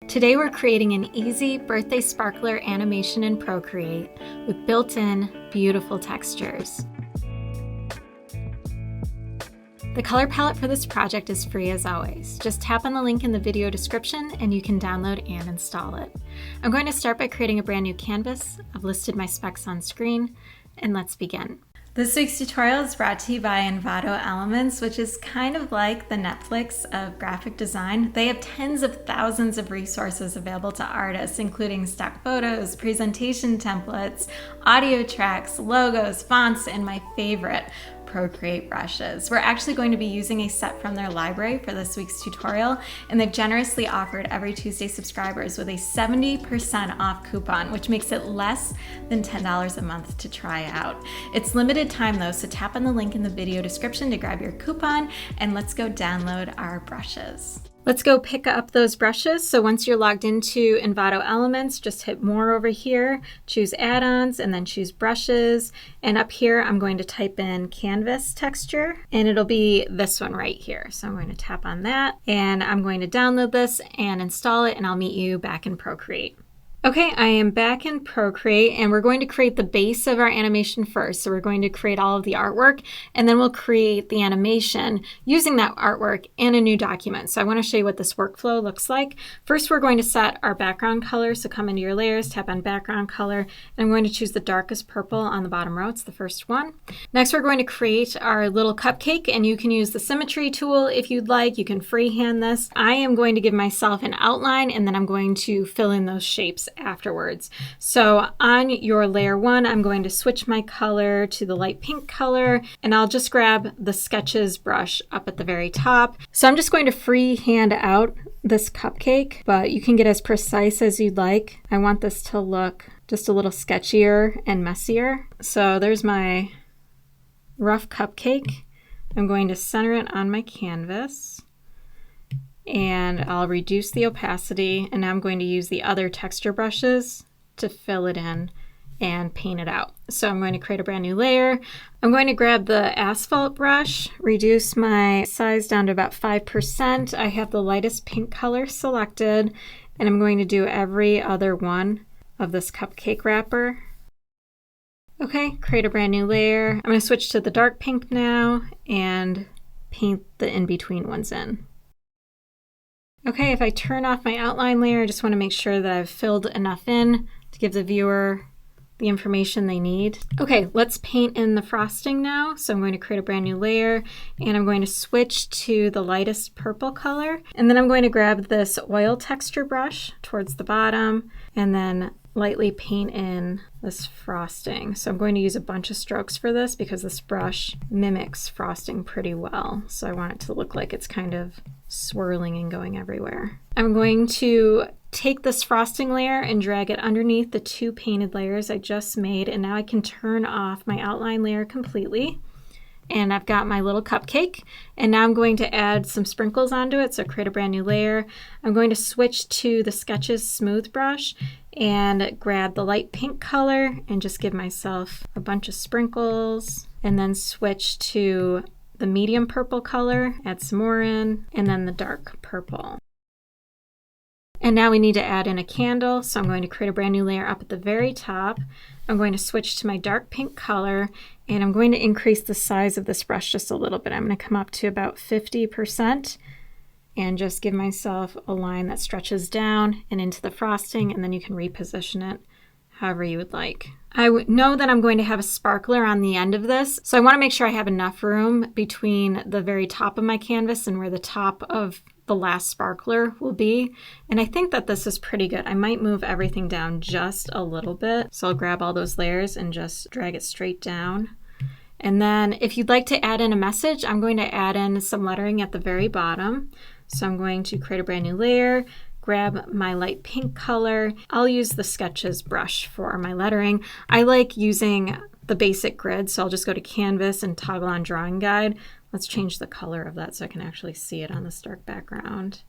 Today we're creating an easy birthday sparkler animation in Procreate with built-in beautiful textures. The color palette for this project is free as always. Just tap on the link in the video description and you can download and install it. I'm going to start by creating a brand new canvas. I've listed my specs on screen, and let's begin. This week's tutorial is brought to you by Envato Elements, which is kind of like the Netflix of graphic design. They have tens of thousands of resources available to artists, including stock photos, presentation templates, audio tracks, logos, fonts, and my favorite, Procreate brushes. We're actually going to be using a set from their library for this week's tutorial, and they've generously offered every Tuesday subscribers with a 70% off coupon, which makes it less than $10 a month to try out. It's limited time though, so tap on the link in the video description to grab your coupon, and let's go download our brushes. Let's go pick up those brushes. So once you're logged into Envato Elements, just hit More over here, choose Add-ons, and then choose Brushes. And up here, I'm going to type in Canvas Texture, and it'll be this one right here. So I'm going to tap on that, and I'm going to download this and install it, and I'll meet you back in Procreate. Okay, I am back in Procreate, and we're going to create the base of our animation first. So we're going to create all of the artwork, and then we'll create the animation using that artwork in a new document. So I want to show you what this workflow looks like. First, we're going to set our background color. So come into your layers, tap on background color, and I'm going to choose the darkest purple on the bottom row. It's the first one. Next, we're going to create our little cupcake, and you can use the symmetry tool if you'd like. You can freehand this. I am going to give myself an outline, and then I'm going to fill in those shapes afterwards. So on your layer 1, I'm going to switch my color to the light pink color, and I'll just grab the sketches brush up at the very top. So I'm just going to freehand out this cupcake, but you can get as precise as you'd like. I want this to look just a little sketchier and messier. So there's my rough cupcake. I'm going to center it on my canvas, and I'll reduce the opacity, and now I'm going to use the other texture brushes to fill it in and paint it out. So I'm going to create a brand new layer. I'm going to grab the asphalt brush, reduce my size down to about 5%. I have the lightest pink color selected, and I'm going to do every other one of this cupcake wrapper. Okay, create a brand new layer. I'm going to switch to the dark pink now and paint the in-between ones in. Okay, if I turn off my outline layer, I just want to make sure that I've filled enough in to give the viewer the information they need. Okay, let's paint in the frosting now. So I'm going to create a brand new layer, and I'm going to switch to the lightest purple color. And then I'm going to grab this oil texture brush towards the bottom and then lightly paint in this frosting. So I'm going to use a bunch of strokes for this because this brush mimics frosting pretty well. So I want it to look like it's kind of swirling and going everywhere. I'm going to take this frosting layer and drag it underneath the two painted layers I just made, and now I can turn off my outline layer completely. And I've got my little cupcake, and now I'm going to add some sprinkles onto it, so create a brand new layer. I'm going to switch to the Sketches Smooth brush and grab the light pink color and just give myself a bunch of sprinkles, and then switch to the medium purple color, add some more in, and then the dark purple. And now we need to add in a candle, so I'm going to create a brand new layer up at the very top. I'm going to switch to my dark pink color, and I'm going to increase the size of this brush just a little bit. I'm going to come up to about 50% and just give myself a line that stretches down and into the frosting, and then you can reposition it however you would like. I know that I'm going to have a sparkler on the end of this, so I want to make sure I have enough room between the very top of my canvas and where the top of the last sparkler will be. And I think that this is pretty good. I might move everything down just a little bit. So I'll grab all those layers and just drag it straight down. And then if you'd like to add in a message, I'm going to add in some lettering at the very bottom. So I'm going to create a brand new layer, grab my light pink color. I'll use the Sketches brush for my lettering. I like using the basic grid, so I'll just go to Canvas and toggle on Drawing Guide. Let's change the color of that so I can actually see it on this dark background,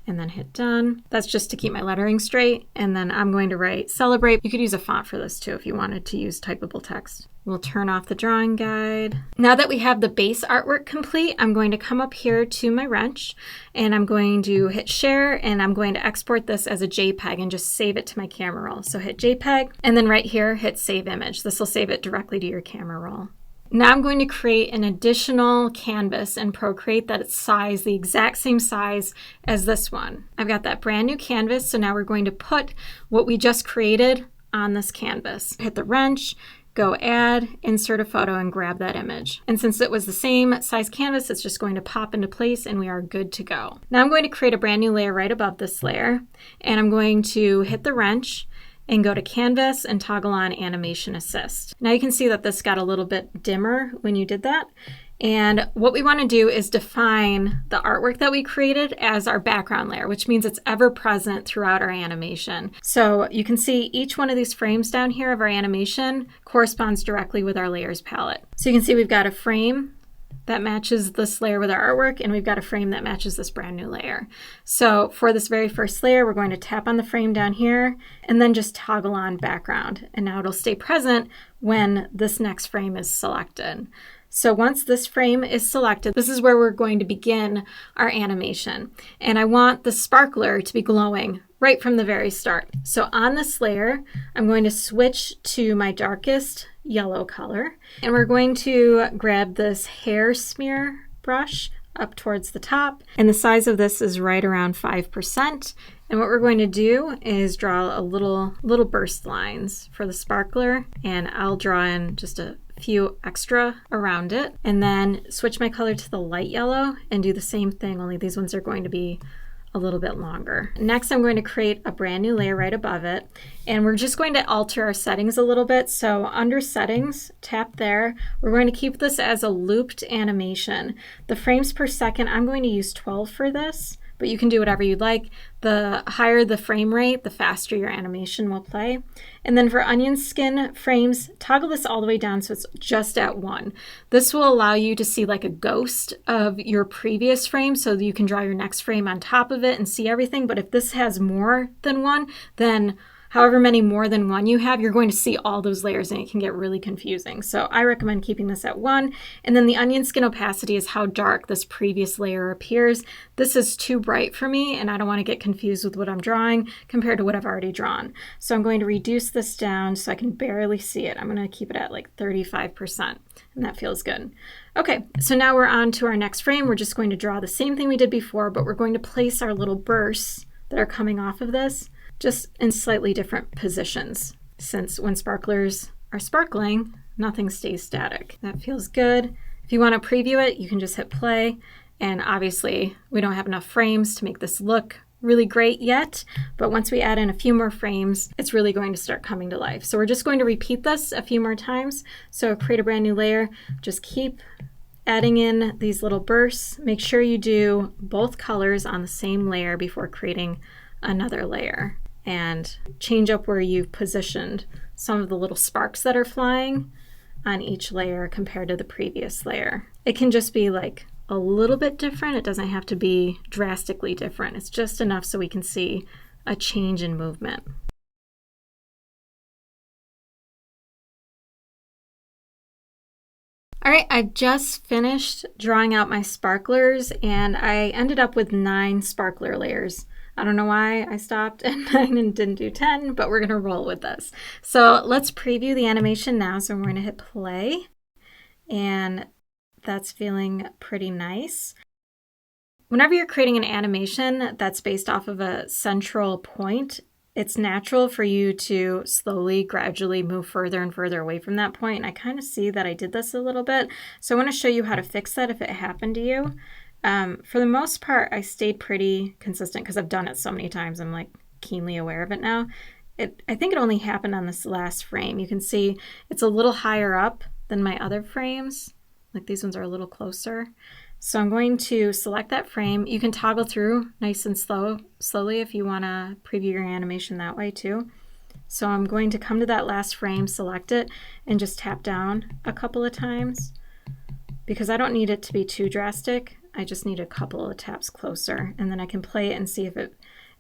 and then hit done. That's just to keep my lettering straight. And then I'm going to write Celebrate. You could use a font for this too if you wanted to use typable text We'll turn off the drawing guide. Now that we have the base artwork complete, I'm going to come up here to my wrench and I'm going to hit share and I'm going to export this as a JPEG and just save it to my camera roll. So hit JPEG and then right here, hit save image. This will save it directly to your camera roll. Now I'm going to create an additional canvas in Procreate that it's size, the exact same size as this one. I've got that brand new canvas, so now we're going to put what we just created on this canvas. Hit the wrench, go add, insert a photo, and grab that image. And since it was the same size canvas, it's just going to pop into place and we are good to go. Now I'm going to create a brand new layer right above this layer, and I'm going to hit the wrench and go to Canvas and toggle on Animation Assist. Now you can see that this got a little bit dimmer when you did that. And what we want to do is define the artwork that we created as our background layer, which means it's ever present throughout our animation. So you can see each one of these frames down here of our animation corresponds directly with our layers palette. So you can see we've got a frame that matches this layer with our artwork, and we've got a frame that matches this brand new layer. So for this very first layer, we're going to tap on the frame down here and then just toggle on background. And now it'll stay present when this next frame is selected. So once this frame is selected, this is where we're going to begin our animation. And I want the sparkler to be glowing right from the very start. So on this layer, I'm going to switch to my darkest yellow color, and we're going to grab this hair smear brush up towards the top, and the size of this is right around 5%. And what we're going to do is draw a little burst lines for the sparkler, and I'll draw in just a few extra around it, and then switch my color to the light yellow and do the same thing, only these ones are going to be a little bit longer. Next, I'm going to create a brand new layer right above it, and we're just going to alter our settings a little bit. So under settings, tap there. We're going to keep this as a looped animation. The frames per second, I'm going to use 12 for this, but you can do whatever you'd like. The higher the frame rate, the faster your animation will play. And then for onion skin frames, toggle this all the way down so it's just at 1. This will allow you to see like a ghost of your previous frame, so that you can draw your next frame on top of it and see everything. But if this has more than 1, then however many more than 1 you have, you're going to see all those layers and it can get really confusing. So I recommend keeping this at 1. And then the onion skin opacity is how dark this previous layer appears. This is too bright for me and I don't want to get confused with what I'm drawing compared to what I've already drawn. So I'm going to reduce this down so I can barely see it. I'm going to keep it at like 35%, and that feels good. Okay, so now we're on to our next frame. We're just going to draw the same thing we did before, but we're going to place our little bursts that are coming off of this just in slightly different positions, since when sparklers are sparkling, nothing stays static. That feels good. If you want to preview it, you can just hit play. And obviously, we don't have enough frames to make this look really great yet, but once we add in a few more frames, it's really going to start coming to life. So we're just going to repeat this a few more times. So create a brand new layer, just keep adding in these little bursts. Make sure you do both colors on the same layer before creating another layer, and change up where you've positioned some of the little sparks that are flying on each layer compared to the previous layer. It can just be like a little bit different. It doesn't have to be drastically different. It's just enough so we can see a change in movement. All right, I've just finished drawing out my sparklers and I ended up with 9 sparkler layers. I don't know why I stopped at 9 and didn't do 10, but we're gonna roll with this. So let's preview the animation now. So we're gonna hit play, and that's feeling pretty nice. Whenever you're creating an animation that's based off of a central point, it's natural for you to slowly, gradually move further and further away from that point. And I kind of see that I did this a little bit. So I wanna show you how to fix that if it happened to you. For the most part, I stayed pretty consistent because I've done it so many times. I'm like keenly aware of it now. I think it only happened on this last frame. You can see it's a little higher up than my other frames. Like these ones are a little closer. So I'm going to select that frame. You can toggle through nice and slowly if you want to preview your animation that way too. So I'm going to come to that last frame, select it, and just tap down a couple of times because I don't need it to be too drastic. I just need a couple of taps closer, and then I can play it and see if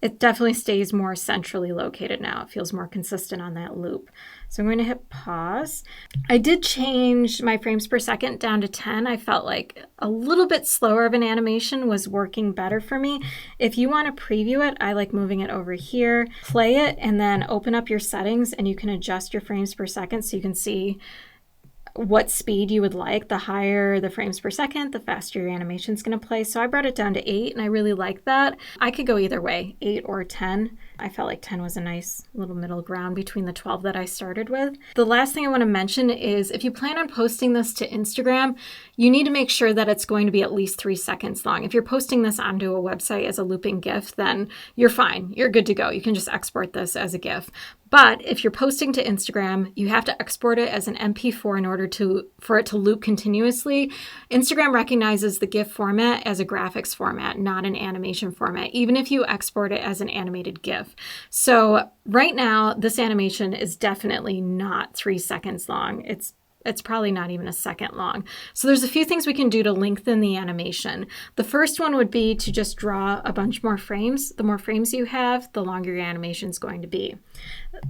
It definitely stays more centrally located now. It feels more consistent on that loop. So I'm going to hit pause. I did change my frames per second down to 10. I felt like a little bit slower of an animation was working better for me. If you want to preview it, I like moving it over here, play it, and then open up your settings and you can adjust your frames per second so you can see what speed you would like. The higher the frames per second, the faster your animation is going to play. So I brought it down to 8 and I really like that. I could go either way, 8 or 10. I felt like 10 was a nice little middle ground between the 12 that I started with. The last thing I want to mention is if you plan on posting this to Instagram, you need to make sure that it's going to be at least 3 seconds long. If you're posting this onto a website as a looping GIF, then you're fine. You're good to go. You can just export this as a GIF. But if you're posting to Instagram, you have to export it as an MP4 in order for it to loop continuously. Instagram recognizes the GIF format as a graphics format, not an animation format, even if you export it as an animated GIF. So right now, this animation is definitely not 3 seconds long. It's probably not even a second long. So there's a few things we can do to lengthen the animation. The first one would be to just draw a bunch more frames. The more frames you have, the longer your animation is going to be.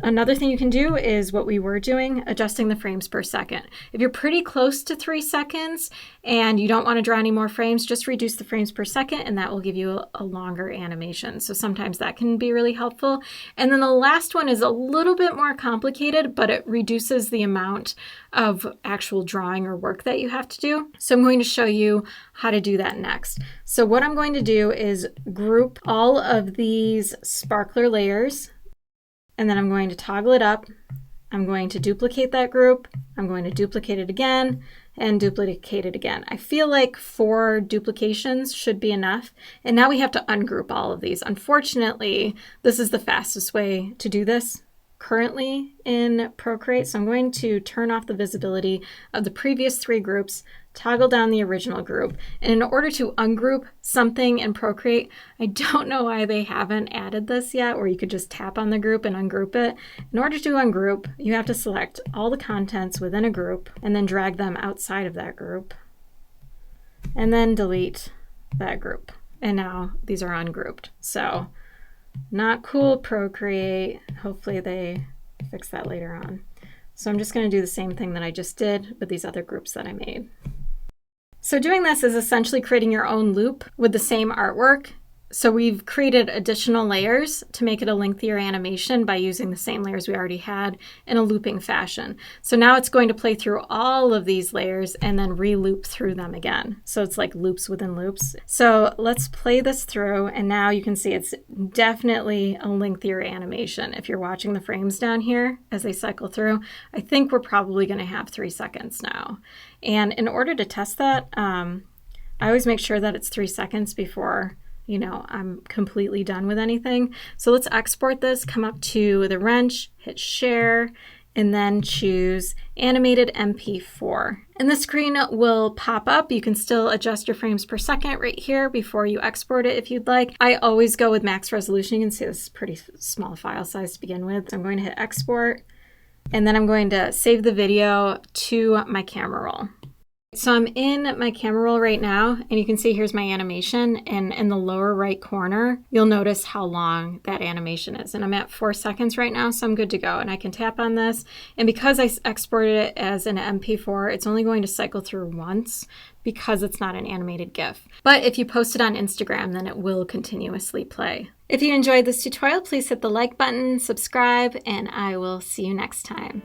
Another thing you can do is what we were doing, adjusting the frames per second. If you're pretty close to 3 seconds and you don't want to draw any more frames, just reduce the frames per second and that will give you a longer animation. So sometimes that can be really helpful. And then the last one is a little bit more complicated, but it reduces the amount of actual drawing or work that you have to do. So I'm going to show you how to do that next. So what I'm going to do is group all of these sparkler layers, and then I'm going to toggle it up. I'm going to duplicate that group. I'm going to duplicate it again and duplicate it again. I feel like 4 duplications should be enough. And now we have to ungroup all of these. Unfortunately, this is the fastest way to do this currently in Procreate. So I'm going to turn off the visibility of the previous 3 groups, toggle down the original group. And in order to ungroup something in Procreate, I don't know why they haven't added this yet, where you could just tap on the group and ungroup it. In order to ungroup, you have to select all the contents within a group and then drag them outside of that group and then delete that group. And now these are ungrouped. So not cool, Procreate. Hopefully they fix that later on. So I'm just going to do the same thing that I just did with these other groups that I made. So doing this is essentially creating your own loop with the same artwork. So we've created additional layers to make it a lengthier animation by using the same layers we already had in a looping fashion. So now it's going to play through all of these layers and then re-loop through them again. So it's like loops within loops. So let's play this through, and now you can see it's definitely a lengthier animation. If you're watching the frames down here as they cycle through, I think we're probably going to have 3 seconds now. And in order to test that, I always make sure that it's 3 seconds before I'm completely done with anything. So let's export this, come up to the wrench, hit share, and then choose animated MP4. And the screen will pop up. You can still adjust your frames per second right here before you export it if you'd like. I always go with max resolution. You can see this is a pretty small file size to begin with. So I'm going to hit export, and then I'm going to save the video to my camera roll. So I'm in my camera roll right now, and you can see here's my animation, and in the lower right corner, you'll notice how long that animation is. And I'm at 4 seconds right now, so I'm good to go. And I can tap on this, and because I exported it as an MP4, it's only going to cycle through once because it's not an animated GIF. But if you post it on Instagram, then it will continuously play. If you enjoyed this tutorial, please hit the like button, subscribe, and I will see you next time.